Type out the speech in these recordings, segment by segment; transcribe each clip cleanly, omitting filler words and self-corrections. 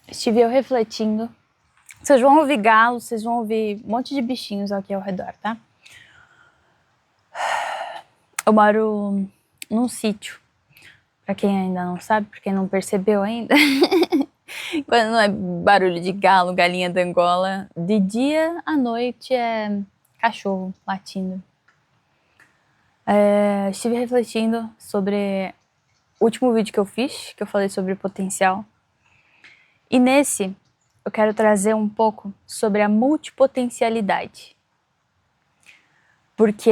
estive eu refletindo. Vocês vão ouvir galos, vocês vão ouvir um monte de bichinhos aqui ao redor, tá? Eu moro num sítio, pra quem ainda não sabe, pra quem não percebeu ainda. Quando não é barulho de galo, galinha d'Angola, de dia à noite é cachorro latindo. Estive refletindo sobre o último vídeo que eu fiz, que eu falei sobre potencial. E nesse, eu quero trazer um pouco sobre a multipotencialidade. Porque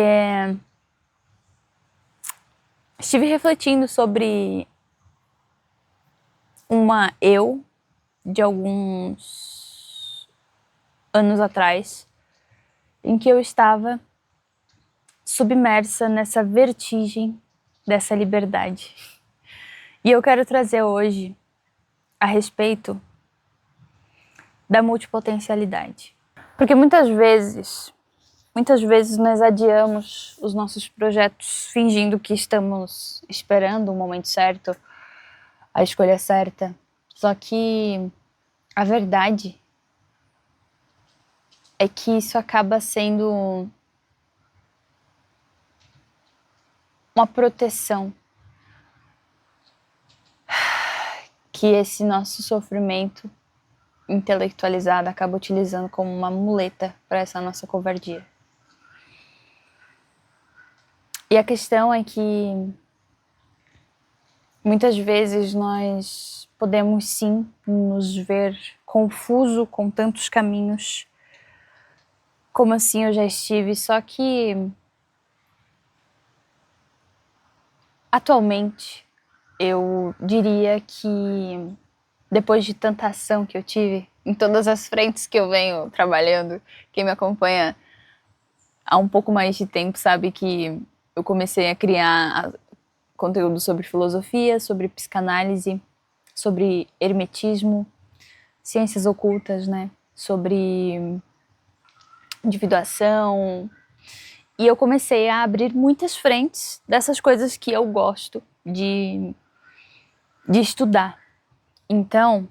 estive refletindo sobre uma eu de alguns anos atrás, em que eu estava submersa nessa vertigem dessa liberdade. E eu quero trazer hoje a respeito da multipotencialidade. Porque muitas vezes nós adiamos os nossos projetos fingindo que estamos esperando o momento certo, a escolha certa. Só que a verdade é que isso acaba sendo uma proteção que esse nosso sofrimento intelectualizado acaba utilizando como uma muleta para essa nossa covardia. E a questão é que muitas vezes nós podemos sim nos ver confuso com tantos caminhos, como assim eu já estive, só que atualmente eu diria que depois de tanta ação que eu tive em todas as frentes que eu venho trabalhando, quem me acompanha há um pouco mais de tempo sabe que eu comecei a criar conteúdo sobre filosofia, sobre psicanálise, sobre hermetismo, ciências ocultas, né? Sobre individuação. E eu comecei a abrir muitas frentes dessas coisas que eu gosto de estudar. Então,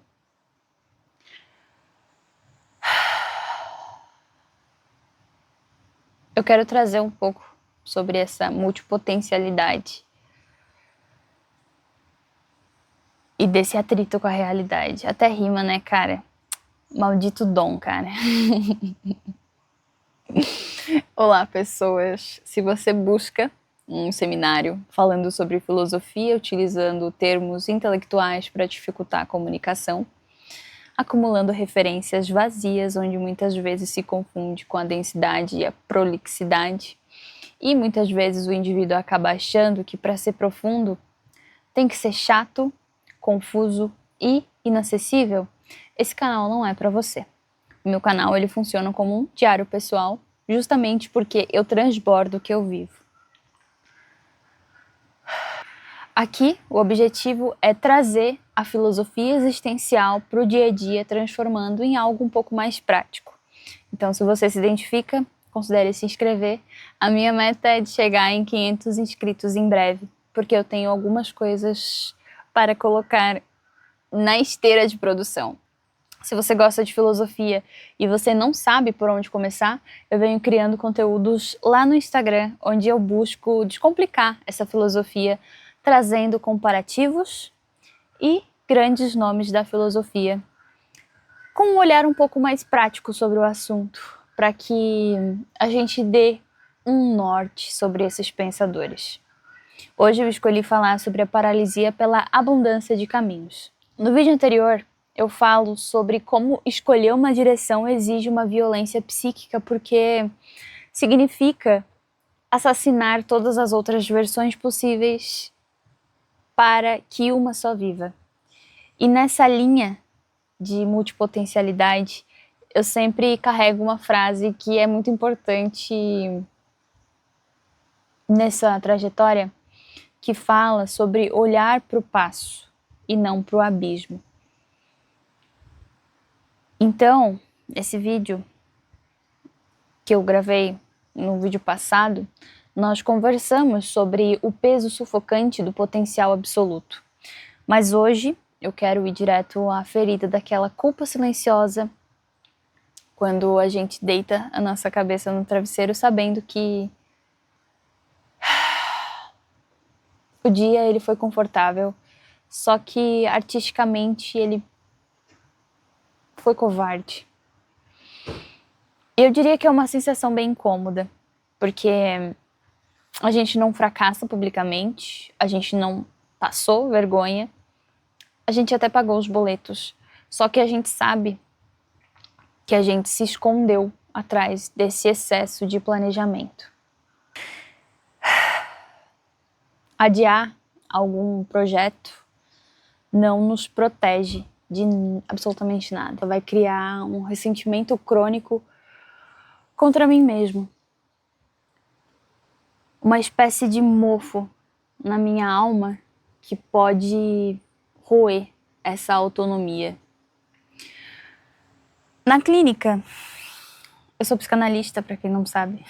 eu quero trazer um pouco sobre essa multipotencialidade e desse atrito com a realidade. Até rima, né, cara? Maldito dom, cara. Olá, pessoas. Se você busca um seminário falando sobre filosofia, utilizando termos intelectuais para dificultar a comunicação, acumulando referências vazias, onde muitas vezes se confunde com a densidade e a prolixidade, e muitas vezes o indivíduo acaba achando que para ser profundo tem que ser chato, confuso e inacessível, esse canal não é para você. O meu canal ele funciona como um diário pessoal, justamente porque eu transbordo o que eu vivo. Aqui, o objetivo é trazer a filosofia existencial para o dia a dia, transformando em algo um pouco mais prático. Então, se você se identifica, considere se inscrever. A minha meta é de chegar em 500 inscritos em breve, porque eu tenho algumas coisas para colocar na esteira de produção. Se você gosta de filosofia e você não sabe por onde começar, eu venho criando conteúdos lá no Instagram, onde eu busco descomplicar essa filosofia, trazendo comparativos e grandes nomes da filosofia, com um olhar um pouco mais prático sobre o assunto, para que a gente dê um norte sobre esses pensadores. Hoje eu escolhi falar sobre a paralisia pela abundância de caminhos. No vídeo anterior, eu falo sobre como escolher uma direção exige uma violência psíquica, porque significa assassinar todas as outras versões possíveis para que uma só viva. E nessa linha de multipotencialidade, eu sempre carrego uma frase que é muito importante nessa trajetória, que fala sobre olhar para o passo e não para o abismo. Então, esse vídeo que eu gravei no vídeo passado, nós conversamos sobre o peso sufocante do potencial absoluto. Mas hoje eu quero ir direto à ferida daquela culpa silenciosa, quando a gente deita a nossa cabeça no travesseiro sabendo que o dia ele foi confortável, só que artisticamente ele foi covarde. Eu diria que é uma sensação bem incômoda, porque a gente não fracassa publicamente, a gente não passou vergonha, a gente até pagou os boletos, só que a gente sabe que a gente se escondeu atrás desse excesso de planejamento. Adiar algum projeto não nos protege de absolutamente nada. Vai criar um ressentimento crônico contra mim mesmo. Uma espécie de mofo na minha alma que pode roer essa autonomia. Na clínica, eu sou psicanalista, para quem não sabe,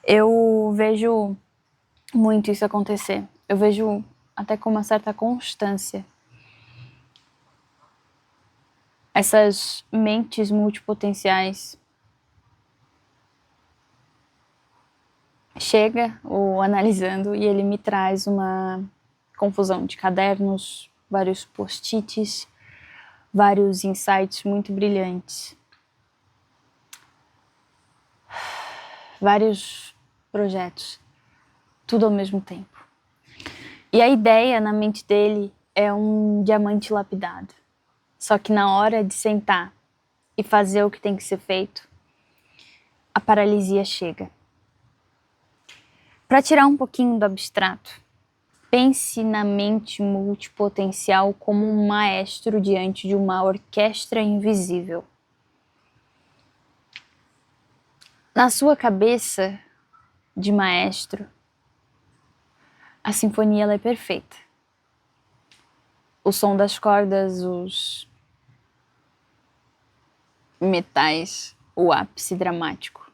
eu vejo muito isso acontecer. Eu vejo até com uma certa constância. Essas mentes multipotenciais. Chega o analisando e ele me traz uma confusão de cadernos, vários post-its, vários insights muito brilhantes. Vários projetos, tudo ao mesmo tempo. E a ideia na mente dele é um diamante lapidado. Só que na hora de sentar e fazer o que tem que ser feito, a paralisia chega. Para tirar um pouquinho do abstrato, pense na mente multipotencial como um maestro diante de uma orquestra invisível. Na sua cabeça de maestro, a sinfonia ela é perfeita. O som das cordas, os metais, o ápice dramático.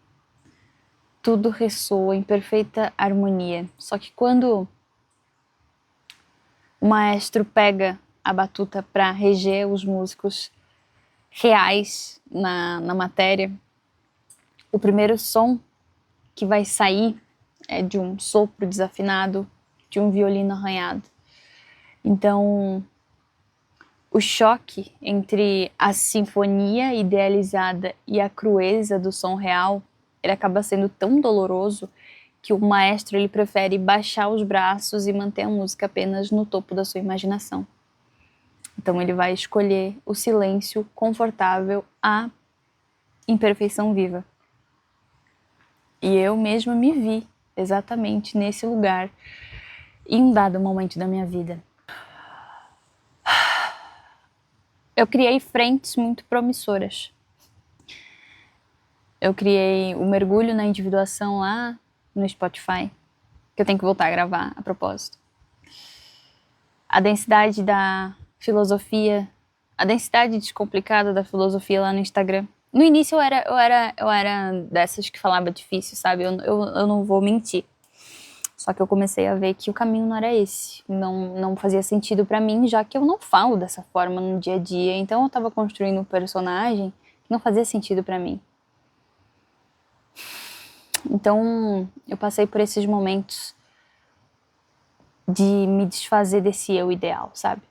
Tudo ressoa em perfeita harmonia. Só que quando o maestro pega a batuta para reger os músicos reais na matéria, o primeiro som que vai sair é de um sopro desafinado, de um violino arranhado. Então, o choque entre a sinfonia idealizada e a crueza do som real, ele acaba sendo tão doloroso que o maestro ele prefere baixar os braços e manter a música apenas no topo da sua imaginação. Então ele vai escolher o silêncio confortável à imperfeição viva. E eu mesma me vi exatamente nesse lugar em um dado momento da minha vida. Eu criei frentes muito promissoras. Eu criei o mergulho na individuação lá no Spotify, que eu tenho que voltar a gravar a propósito. A densidade da filosofia, a densidade descomplicada da filosofia lá no Instagram. No início eu era dessas que falava difícil, sabe? Eu não vou mentir. Só que eu comecei a ver que o caminho não era esse. Não fazia sentido pra mim, já que eu não falo dessa forma no dia a dia. Então eu tava construindo um personagem que não fazia sentido pra mim. Então eu passei por esses momentos de me desfazer desse eu ideal, sabe?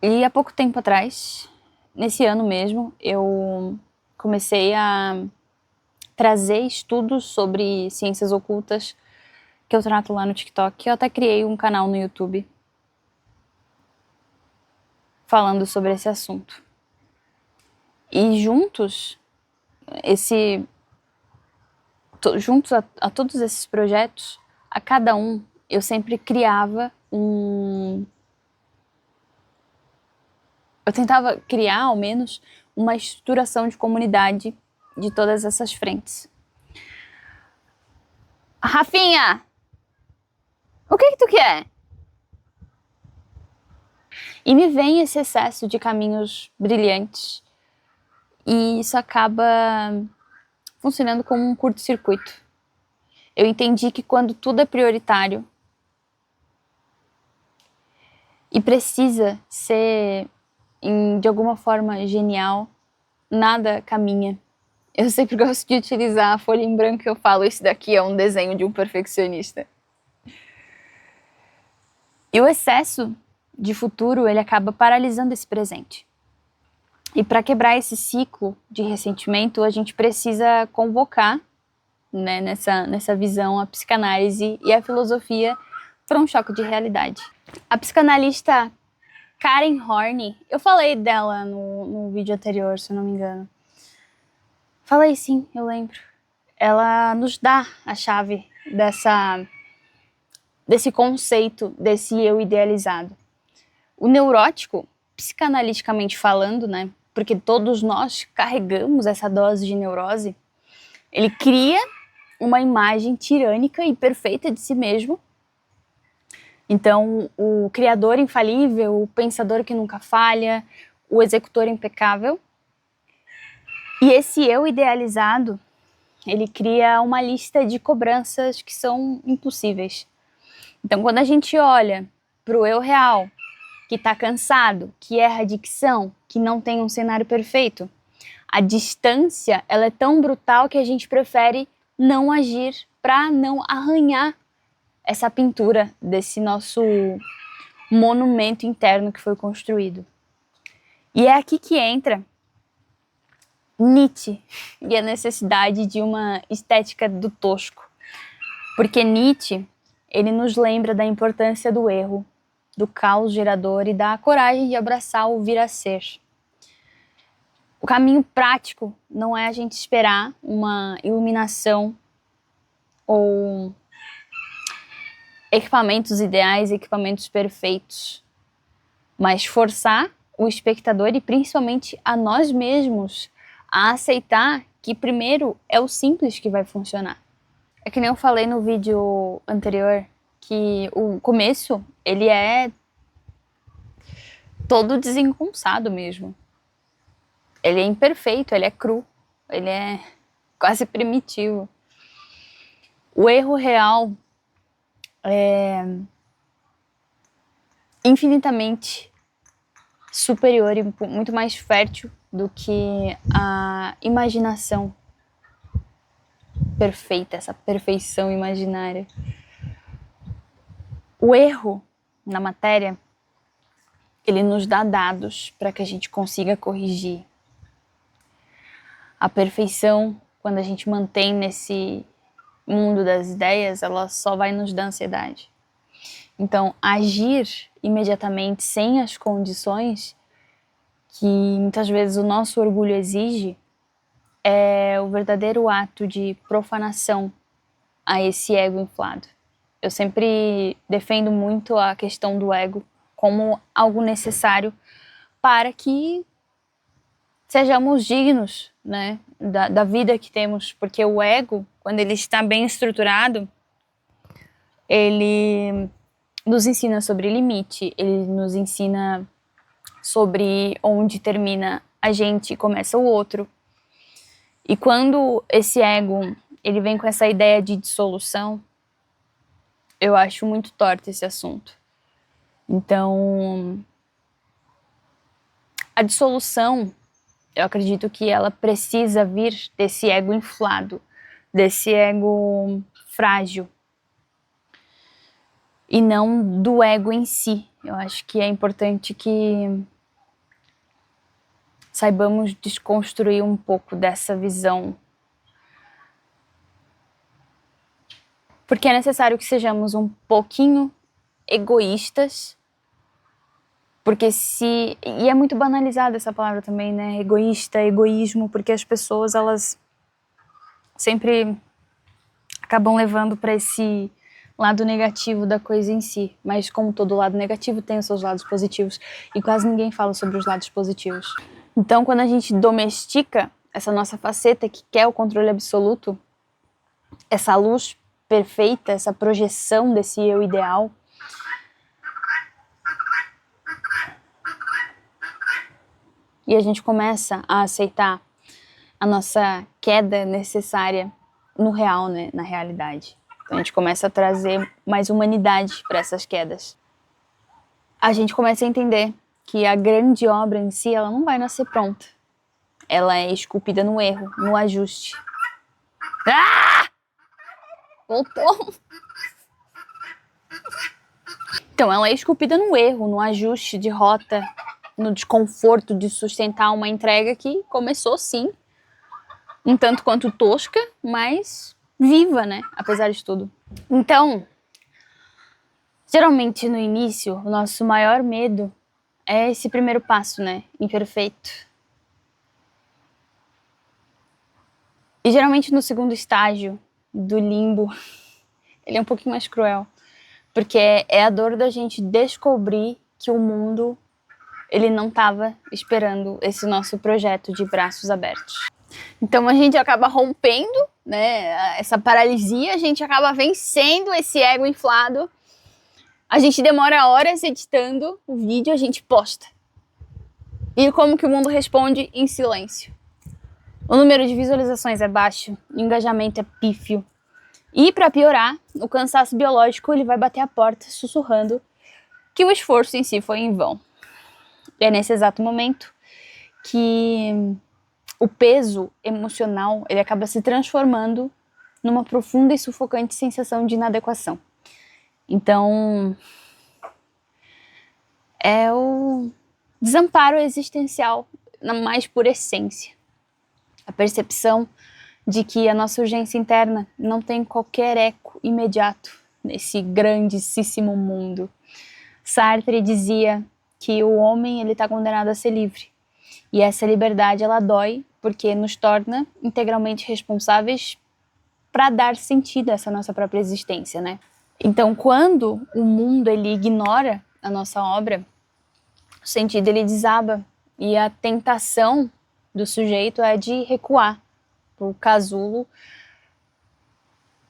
E há pouco tempo atrás, nesse ano mesmo, eu comecei a trazer estudos sobre ciências ocultas que eu trato lá no TikTok. Eu até criei um canal no YouTube falando sobre esse assunto. E juntos, juntos a todos esses projetos, a cada um, eu sempre criava eu tentava criar, ao menos, uma estruturação de comunidade de todas essas frentes. Rafinha! O que tu quer? E me vem esse excesso de caminhos brilhantes. E isso acaba funcionando como um curto-circuito. Eu entendi que quando tudo é prioritário, e precisa ser, de alguma forma, genial, nada caminha. Eu sempre gosto de utilizar a folha em branco e eu falo, esse daqui é um desenho de um perfeccionista. E o excesso de futuro, ele acaba paralisando esse presente. E para quebrar esse ciclo de ressentimento, a gente precisa convocar, né, nessa visão, a psicanálise e a filosofia para um choque de realidade. A psicanalista Karen Horney, eu falei dela no vídeo anterior, se eu não me engano. Falei sim, eu lembro. Ela nos dá a chave desse conceito, desse eu idealizado. O neurótico, psicanaliticamente falando, né, porque todos nós carregamos essa dose de neurose, ele cria uma imagem tirânica e perfeita de si mesmo. Então, o criador infalível, o pensador que nunca falha, o executor impecável. E esse eu idealizado, ele cria uma lista de cobranças que são impossíveis. Então, quando a gente olha para o eu real, que está cansado, que erra a dicção, que não tem um cenário perfeito, a distância, ela é tão brutal que a gente prefere não agir para não arranhar essa pintura desse nosso monumento interno que foi construído. E é aqui que entra Nietzsche e a necessidade de uma estética do tosco. Porque Nietzsche, ele nos lembra da importância do erro, do caos gerador e da coragem de abraçar o vir a ser. O caminho prático não é a gente esperar uma iluminação ou equipamentos ideais, equipamentos perfeitos, mas forçar o espectador e principalmente a nós mesmos a aceitar que primeiro é o simples que vai funcionar. É que nem eu falei no vídeo anterior, que o começo, ele é todo desengonçado mesmo. Ele é imperfeito, ele é cru, ele é quase primitivo. O erro real é infinitamente superior e muito mais fértil do que a imaginação perfeita, essa perfeição imaginária. O erro na matéria, ele nos dá dados para que a gente consiga corrigir. A perfeição, quando a gente mantém nesse mundo das ideias, ela só vai nos dar ansiedade. Então, agir imediatamente sem as condições que muitas vezes o nosso orgulho exige é o verdadeiro ato de profanação a esse ego inflado. Eu sempre defendo muito a questão do ego como algo necessário para que sejamos dignos, né, da vida que temos, porque o ego, quando ele está bem estruturado, ele nos ensina sobre limite, ele nos ensina sobre onde termina a gente e começa o outro. E quando esse ego, ele vem com essa ideia de dissolução, eu acho muito torto esse assunto. Então, a dissolução, eu acredito que ela precisa vir desse ego inflado, desse ego frágil, e não do ego em si. Eu acho que é importante que saibamos desconstruir um pouco dessa visão. Porque é necessário que sejamos um pouquinho egoístas, porque e é muito banalizada essa palavra também, né? Egoísta, egoísmo, porque as pessoas, elas sempre acabam levando para esse lado negativo da coisa em si. Mas como todo lado negativo tem os seus lados positivos, e quase ninguém fala sobre os lados positivos. Então, quando a gente domestica essa nossa faceta que quer o controle absoluto, essa luz perfeita, essa projeção desse eu ideal, e a gente começa a aceitar a nossa queda necessária no real, né, na realidade. Então a gente começa a trazer mais humanidade para essas quedas. a gente começa a entender que a grande obra em si, ela não vai nascer pronta. Ela é esculpida no erro, no ajuste. Ah! Voltou! Então, ela é esculpida no erro, no ajuste de rota, no desconforto de sustentar uma entrega que começou, sim, um tanto quanto tosca, mas viva, né? Apesar de tudo. Então, geralmente no início, o nosso maior medo é esse primeiro passo, né? Imperfeito. E geralmente no segundo estágio do limbo, ele é um pouquinho mais cruel. Porque é a dor da gente descobrir que o mundo, ele não estava esperando esse nosso projeto de braços abertos. Então a gente acaba rompendo, né, essa paralisia, a gente acaba vencendo esse ego inflado. A gente demora horas editando o vídeo, a gente posta. E como que o mundo responde? Em silêncio. O número de visualizações é baixo, o engajamento é pífio. E para piorar, o cansaço biológico ele vai bater a porta sussurrando que o esforço em si foi em vão. E é nesse exato momento que o peso emocional ele acaba se transformando numa profunda e sufocante sensação de inadequação. Então, é o desamparo existencial na mais pura essência. A percepção de que a nossa urgência interna não tem qualquer eco imediato nesse grandíssimo mundo. Sartre dizia que o homem ele está condenado a ser livre. E essa liberdade ela dói porque nos torna integralmente responsáveis para dar sentido a essa nossa própria existência, né? Então, quando o mundo ele ignora a nossa obra, o sentido ele desaba e a tentação do sujeito é de recuar pro casulo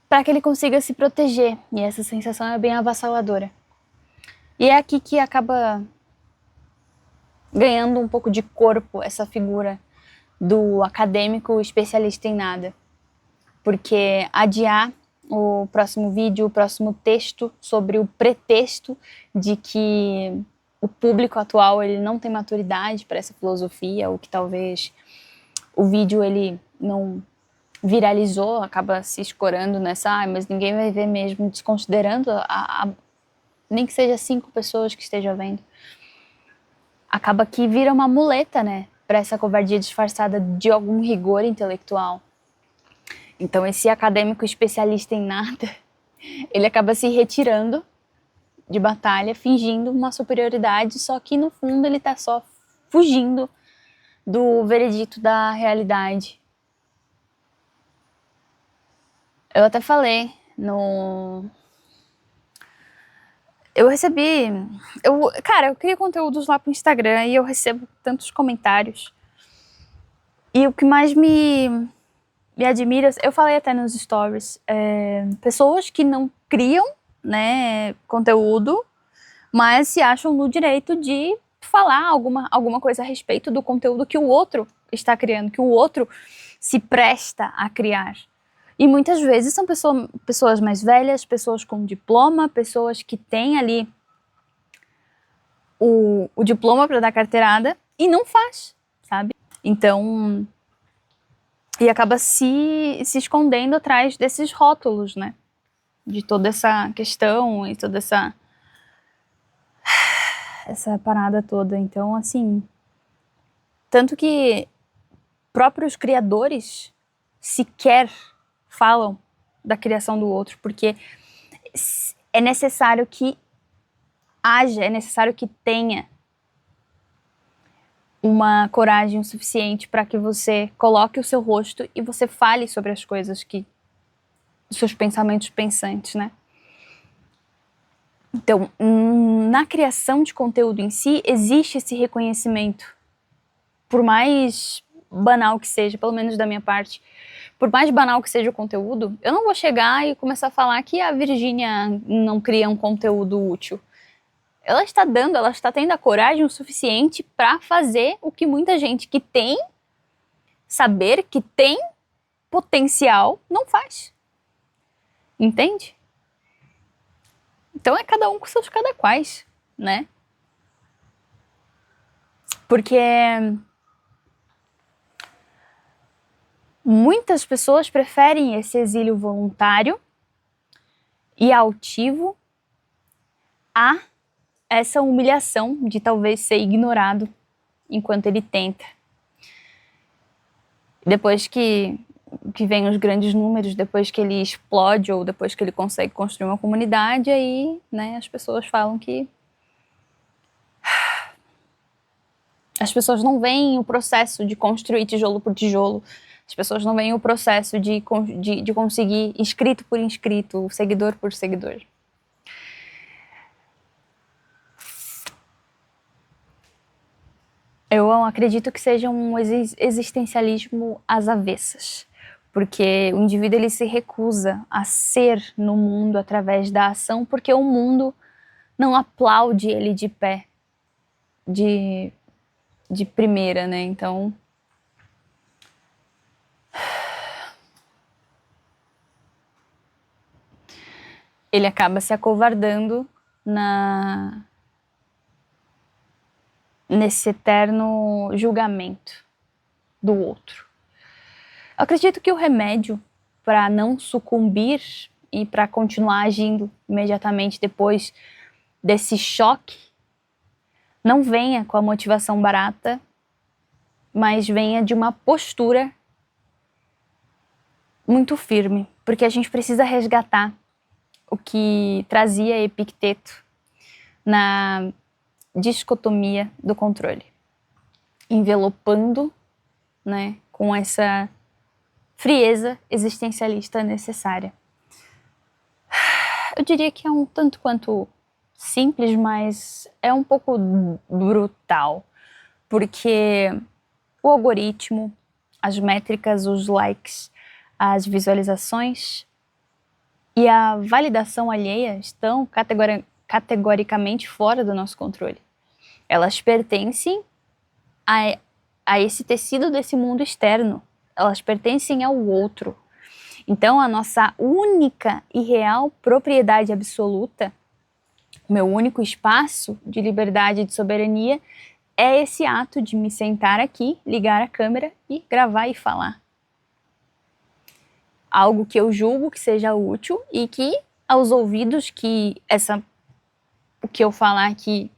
para que ele consiga se proteger. E essa sensação é bem avassaladora. E é aqui que acaba ganhando um pouco de corpo essa figura do acadêmico especialista em nada. Porque adiar o próximo vídeo, o próximo texto sobre o pretexto de que o público atual ele não tem maturidade para essa filosofia, ou que talvez o vídeo ele não viralizou, acaba se escorando nessa, mas ninguém vai ver mesmo, desconsiderando nem que seja 5 pessoas que estejam vendo. Acaba que vira uma muleta, né, para essa covardia disfarçada de algum rigor intelectual. Então esse acadêmico especialista em nada, ele acaba se retirando de batalha, fingindo uma superioridade, só que no fundo ele tá só fugindo do veredito da realidade. Eu até falei eu recebi... Cara, eu crio conteúdos lá pro Instagram e eu recebo tantos comentários. E o que mais me admira, eu falei até nos stories, pessoas que não criam, né, conteúdo, mas se acham no direito de falar alguma coisa a respeito do conteúdo que o outro está criando, que o outro se presta a criar. E muitas vezes são pessoas mais velhas, pessoas com diploma, pessoas que têm ali o diploma para dar carteirada e não faz, sabe? Então, e acaba se escondendo atrás desses rótulos, né? De toda essa questão e toda essa parada toda. Então, assim, tanto que próprios criadores sequer falam da criação do outro, porque é necessário que haja, é necessário que tenha uma coragem o suficiente para que você coloque o seu rosto e você fale sobre as coisas os seus pensamentos pensantes, né? Então, na criação de conteúdo em si, existe esse reconhecimento. Por mais banal que seja, pelo menos da minha parte, por mais banal que seja o conteúdo, eu não vou chegar e começar a falar que a Virgínia não cria um conteúdo útil. Ela está tendo a coragem o suficiente para fazer o que muita gente que tem saber, que tem potencial, não faz. Entende? Então é cada um com seus cada quais, né? Porque muitas pessoas preferem esse exílio voluntário e altivo a essa humilhação de talvez ser ignorado enquanto ele tenta. Depois que vem os grandes números, depois que ele explode ou depois que ele consegue construir uma comunidade, aí, né, as pessoas falam que as pessoas não veem o processo de construir tijolo por tijolo, as pessoas não veem o processo de conseguir inscrito por inscrito, seguidor por seguidor. Eu acredito que seja um existencialismo às avessas, porque o indivíduo ele se recusa a ser no mundo através da ação, porque o mundo não aplaude ele de pé, de primeira, né? Então, ele acaba se acovardando nesse eterno julgamento do outro. Eu acredito que o remédio para não sucumbir e para continuar agindo imediatamente depois desse choque não venha com a motivação barata, mas venha de uma postura muito firme, porque a gente precisa resgatar o que trazia Epicteto na dicotomia do controle, envelopando, né, com essa frieza existencialista necessária. Eu diria que é um tanto quanto simples, mas é um pouco brutal, porque o algoritmo, as métricas, os likes, as visualizações e a validação alheia estão categoricamente fora do nosso controle. Elas pertencem a esse tecido desse mundo externo, elas pertencem ao outro. Então, a nossa única e real propriedade absoluta, meu único espaço de liberdade e de soberania, é esse ato de me sentar aqui, ligar a câmera e gravar e falar. Algo que eu julgo que seja útil e que, aos ouvidos que o que eu falar aqui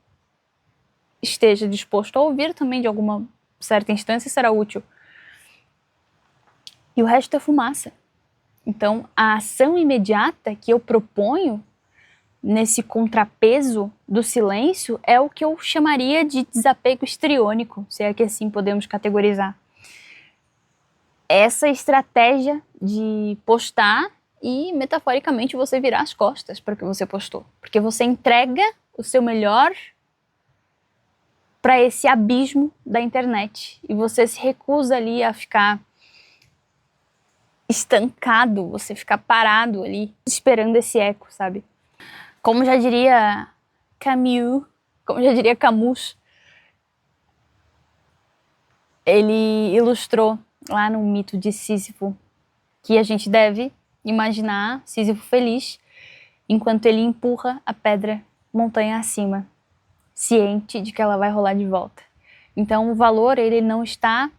esteja disposto a ouvir, também de alguma certa instância será útil. E o resto é fumaça. Então, a ação imediata que eu proponho nesse contrapeso do silêncio é o que eu chamaria de desapego histriônico, se é que assim podemos categorizar. Essa estratégia de postar e, metaforicamente, você virar as costas para o que você postou. Porque você entrega o seu melhor para esse abismo da internet e você se recusa ali a ficar estancado, você ficar parado ali, esperando esse eco, sabe? Como já diria Camus, ele ilustrou lá no mito de Sísifo que a gente deve imaginar Sísifo feliz enquanto ele empurra a pedra montanha acima, ciente de que ela vai rolar de volta. Então o valor ele não está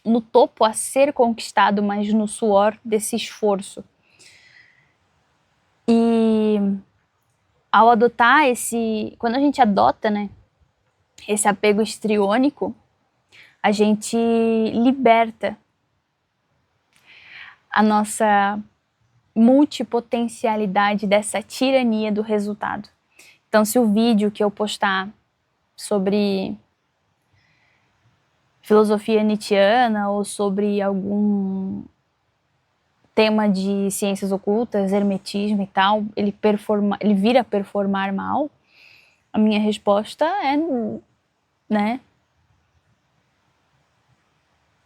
no topo a ser conquistado, mas no suor desse esforço. E ao adotar quando a gente adota, né, esse apego histriônico, a gente liberta a nossa multipotencialidade dessa tirania do resultado. Então, se o vídeo que eu postar sobre filosofia nietzschiana ou sobre algum tema de ciências ocultas, hermetismo e tal, ele vir a performar mal, a minha resposta é, né,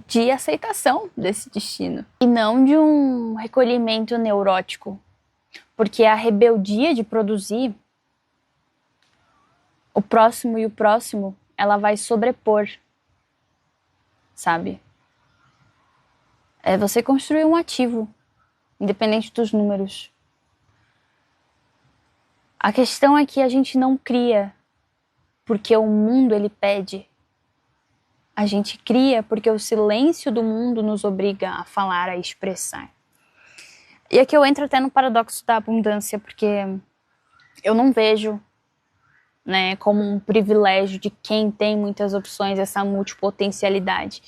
de aceitação desse destino e não de um recolhimento neurótico, porque a rebeldia de produzir o próximo, ela vai sobrepor, sabe? É você construir um ativo, independente dos números. A questão é que a gente não cria porque o mundo ele pede. A gente cria porque o silêncio do mundo nos obriga a falar, a expressar. E aqui eu entro até no paradoxo da abundância, porque eu não vejo, né, como um privilégio de quem tem muitas opções, essa multipotencialidade.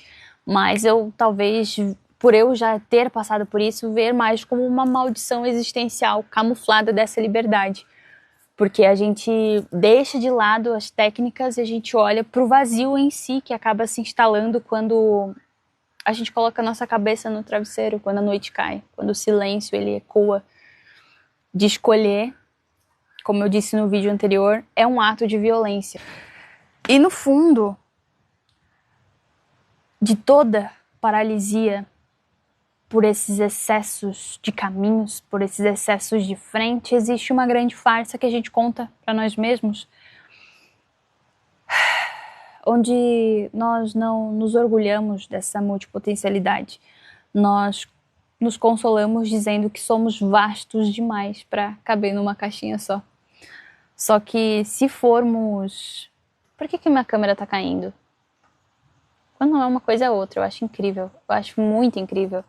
Mas eu talvez, por eu já ter passado por isso, ver mais como uma maldição existencial camuflada dessa liberdade. Porque a gente deixa de lado as técnicas e a gente olha para o vazio em si, que acaba se instalando quando a gente coloca a nossa cabeça no travesseiro, quando a noite cai, quando o silêncio ele ecoa. De escolher, como eu disse no vídeo anterior, é um ato de violência. E no fundo de toda paralisia por esses excessos de caminhos, por esses excessos de frente, existe uma grande farsa que a gente conta para nós mesmos, onde nós não nos orgulhamos dessa multipotencialidade. Nós nos consolamos dizendo que somos vastos demais para caber numa caixinha só. Só que se formos... Por que minha câmera tá caindo? Quando não é uma coisa é outra, eu acho incrível. Eu acho muito incrível.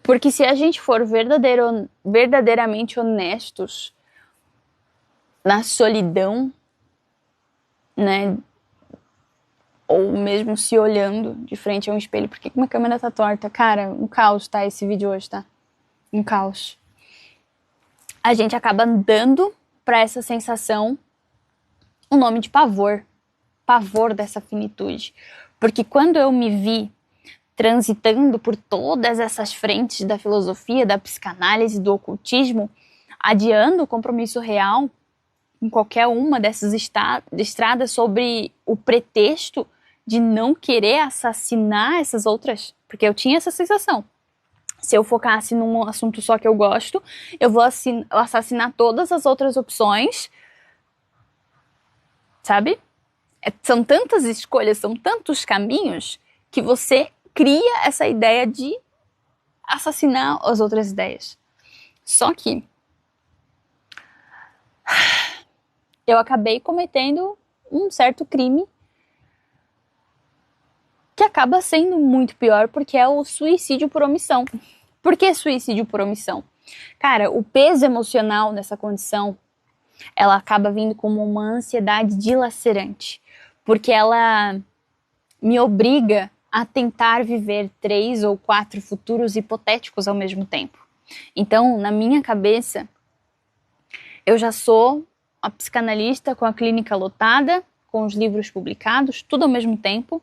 Porque se a gente for verdadeiramente honestos na solidão, né, ou mesmo se olhando de frente a um espelho, por que minha câmera tá torta? Cara, um caos, tá? Esse vídeo hoje, tá? Um caos. A gente acaba dando pra essa sensação o nome de pavor. Pavor dessa finitude. Porque quando eu me vi transitando por todas essas frentes da filosofia, da psicanálise, do ocultismo, adiando o compromisso real em qualquer uma dessas estradas sobre o pretexto de não querer assassinar essas outras, porque eu tinha essa sensação. Se eu focasse num assunto só que eu gosto, eu vou assassinar todas as outras opções, sabe? São tantas escolhas, são tantos caminhos que você cria essa ideia de assassinar as outras ideias. Só que eu acabei cometendo um certo crime que acaba sendo muito pior, porque é o suicídio por omissão. Por que suicídio por omissão? Cara, o peso emocional nessa condição, ela acaba vindo como uma ansiedade dilacerante, porque ela me obriga a tentar viver 3 ou 4 futuros hipotéticos ao mesmo tempo. Então, na minha cabeça, eu já sou a psicanalista com a clínica lotada, com os livros publicados, tudo ao mesmo tempo.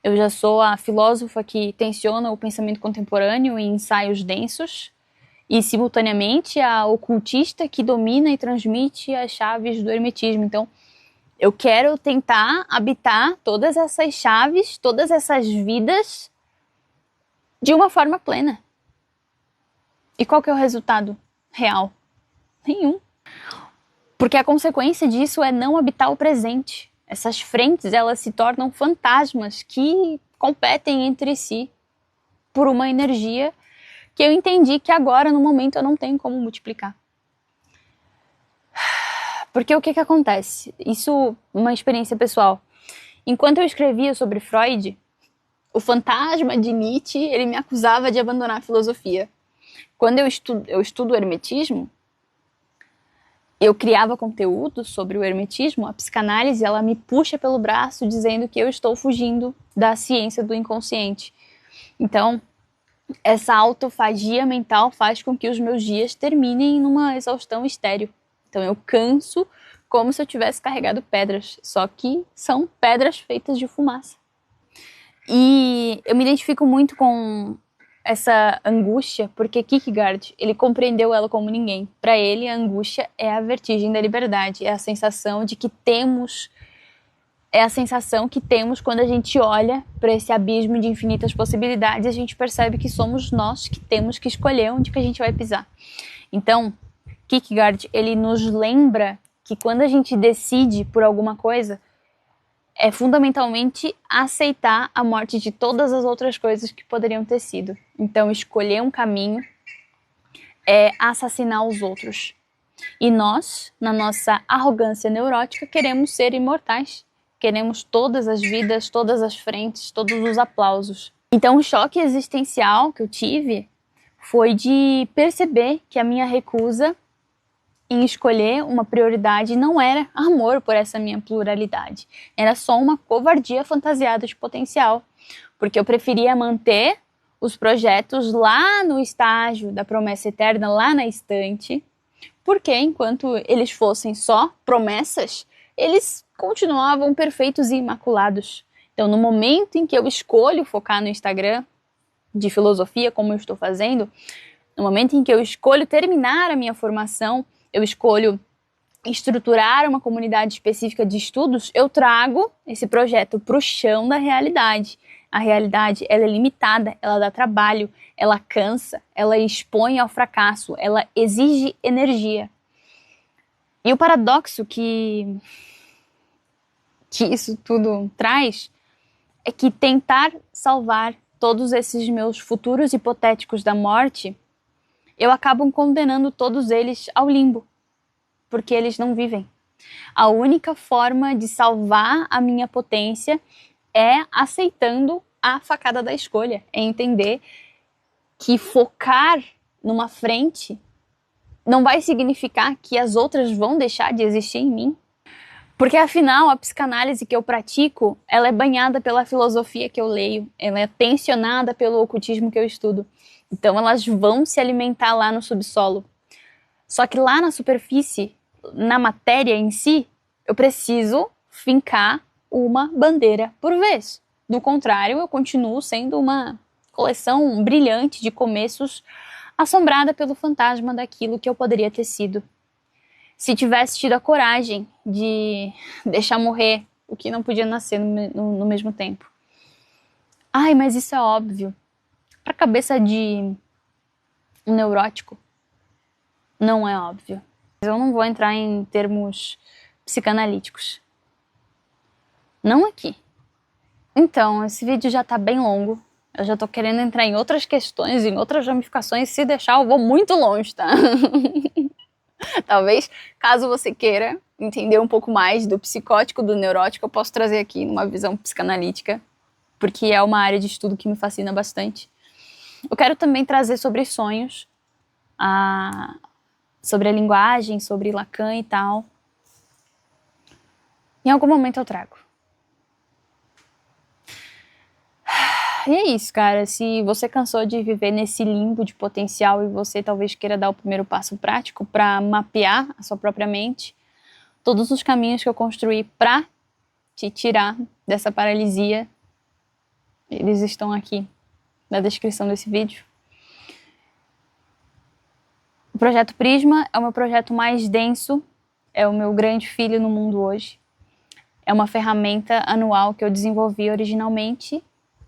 Eu já sou a filósofa que tensiona o pensamento contemporâneo em ensaios densos e, simultaneamente, a ocultista que domina e transmite as chaves do hermetismo. Então, eu quero tentar habitar todas essas chaves, todas essas vidas de uma forma plena. E qual que é o resultado real? Nenhum. Porque a consequência disso é não habitar o presente. Essas frentes, elas se tornam fantasmas que competem entre si por uma energia que eu entendi que agora, no momento, eu não tenho como multiplicar. Porque o que acontece? Isso é uma experiência pessoal. Enquanto eu escrevia sobre Freud, o fantasma de Nietzsche, ele me acusava de abandonar a filosofia. Quando eu estudo o hermetismo, eu criava conteúdo sobre o hermetismo, a psicanálise, ela me puxa pelo braço dizendo que eu estou fugindo da ciência do inconsciente. Então, essa autofagia mental faz com que os meus dias terminem numa exaustão estéril. Então eu canso como se eu tivesse carregado pedras, só que são pedras feitas de fumaça. E eu me identifico muito com essa angústia, porque Kierkegaard, ele compreendeu ela como ninguém. Para ele, a angústia é a vertigem da liberdade, é a sensação de que temos, é a sensação que temos quando a gente olha para esse abismo de infinitas possibilidades e a gente percebe que somos nós que temos que escolher onde que a gente vai pisar. Então, Kierkegaard, ele nos lembra que quando a gente decide por alguma coisa, é fundamentalmente aceitar a morte de todas as outras coisas que poderiam ter sido. Então, escolher um caminho é assassinar os outros. E nós, na nossa arrogância neurótica, queremos ser imortais. Queremos todas as vidas, todas as frentes, todos os aplausos. Então o choque existencial que eu tive foi de perceber que a minha recusa em escolher uma prioridade não era amor por essa minha pluralidade. Era só uma covardia fantasiada de potencial. Porque eu preferia manter os projetos lá no estágio da promessa eterna, lá na estante. Porque enquanto eles fossem só promessas, eles continuavam perfeitos e imaculados. Então, no momento em que eu escolho focar no Instagram de filosofia, como eu estou fazendo, no momento em que eu escolho terminar a minha formação, eu escolho estruturar uma comunidade específica de estudos, eu trago esse projeto para o chão da realidade. A realidade, ela é limitada, ela dá trabalho, ela cansa, ela expõe ao fracasso, ela exige energia. E o paradoxo que isso tudo traz é que tentar salvar todos esses meus futuros hipotéticos da morte, eu acabo condenando todos eles ao limbo, porque eles não vivem. A única forma de salvar a minha potência é aceitando a facada da escolha, é entender que focar numa frente não vai significar que as outras vão deixar de existir em mim. Porque afinal, a psicanálise que eu pratico, ela é banhada pela filosofia que eu leio, ela é tensionada pelo ocultismo que eu estudo. Então elas vão se alimentar lá no subsolo. Só que lá na superfície, na matéria em si, eu preciso fincar uma bandeira por vez. Do contrário, eu continuo sendo uma coleção brilhante de começos, assombrada pelo fantasma daquilo que eu poderia ter sido. Se tivesse tido a coragem de deixar morrer o que não podia nascer no mesmo tempo. Ai, mas isso é óbvio. Para a cabeça de um neurótico, não é óbvio. Eu não vou entrar em termos psicanalíticos. Não aqui. Então, esse vídeo já tá bem longo. Eu já tô querendo entrar em outras questões, em outras ramificações. Se deixar, eu vou muito longe, tá? Talvez, caso você queira entender um pouco mais do psicótico, do neurótico, eu posso trazer aqui numa visão psicanalítica, porque é uma área de estudo que me fascina bastante. Eu quero também trazer sobre sonhos, sobre a linguagem, sobre Lacan e tal. Em algum momento eu trago. E é isso, cara. Se você cansou de viver nesse limbo de potencial e você talvez queira dar o primeiro passo prático para mapear a sua própria mente, todos os caminhos que eu construí para te tirar dessa paralisia, eles estão aqui na descrição desse vídeo. O projeto Prisma é o meu projeto mais denso, é o meu grande filho no mundo hoje. É uma ferramenta anual que eu desenvolvi originalmente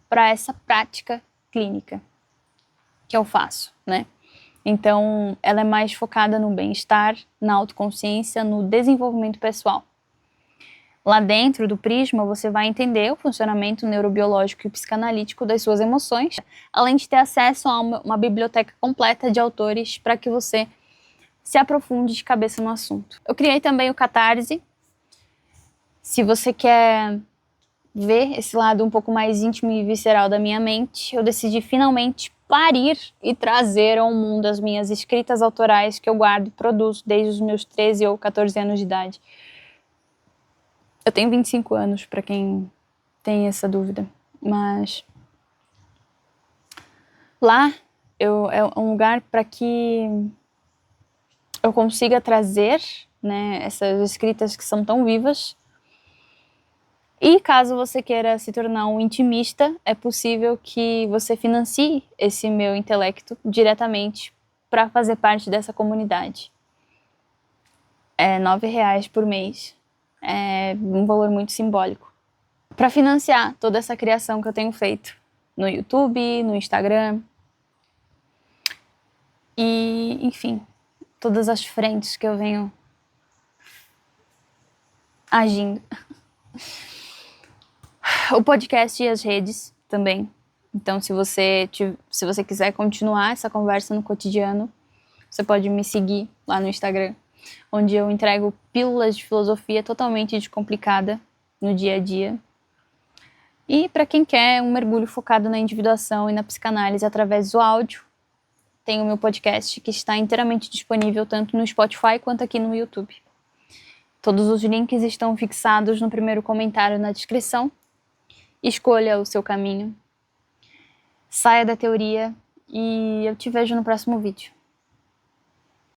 para essa prática clínica que eu faço, né? Então, ela é mais focada no bem-estar, na autoconsciência, no desenvolvimento pessoal. Lá dentro do Prisma, você vai entender o funcionamento neurobiológico e psicanalítico das suas emoções, além de ter acesso a uma biblioteca completa de autores para que você se aprofunde de cabeça no assunto. Eu criei também o Catarse. Se você quer ver esse lado um pouco mais íntimo e visceral da minha mente, eu decidi finalmente parir e trazer ao mundo as minhas escritas autorais que eu guardo e produzo desde os meus 13 ou 14 anos de idade. Eu tenho 25 anos, para quem tem essa dúvida, mas lá é um lugar para que eu consiga trazer, né, essas escritas que são tão vivas. E caso você queira se tornar um intimista, é possível que você financie esse meu intelecto diretamente para fazer parte dessa comunidade. É R$9 por mês. É um valor muito simbólico. Para financiar toda essa criação que eu tenho feito no YouTube, no Instagram. E, enfim, todas as frentes que eu venho agindo. O podcast e as redes também. Então, se você quiser continuar essa conversa no cotidiano, você pode me seguir lá no Instagram. onde eu entrego pílulas de filosofia totalmente descomplicada no dia a dia. E para quem quer um mergulho focado na individuação e na psicanálise através do áudio, tem o meu podcast que está inteiramente disponível tanto no Spotify quanto aqui no YouTube. Todos os links estão fixados no primeiro comentário na descrição. Escolha o seu caminho, saia da teoria e eu te vejo no próximo vídeo.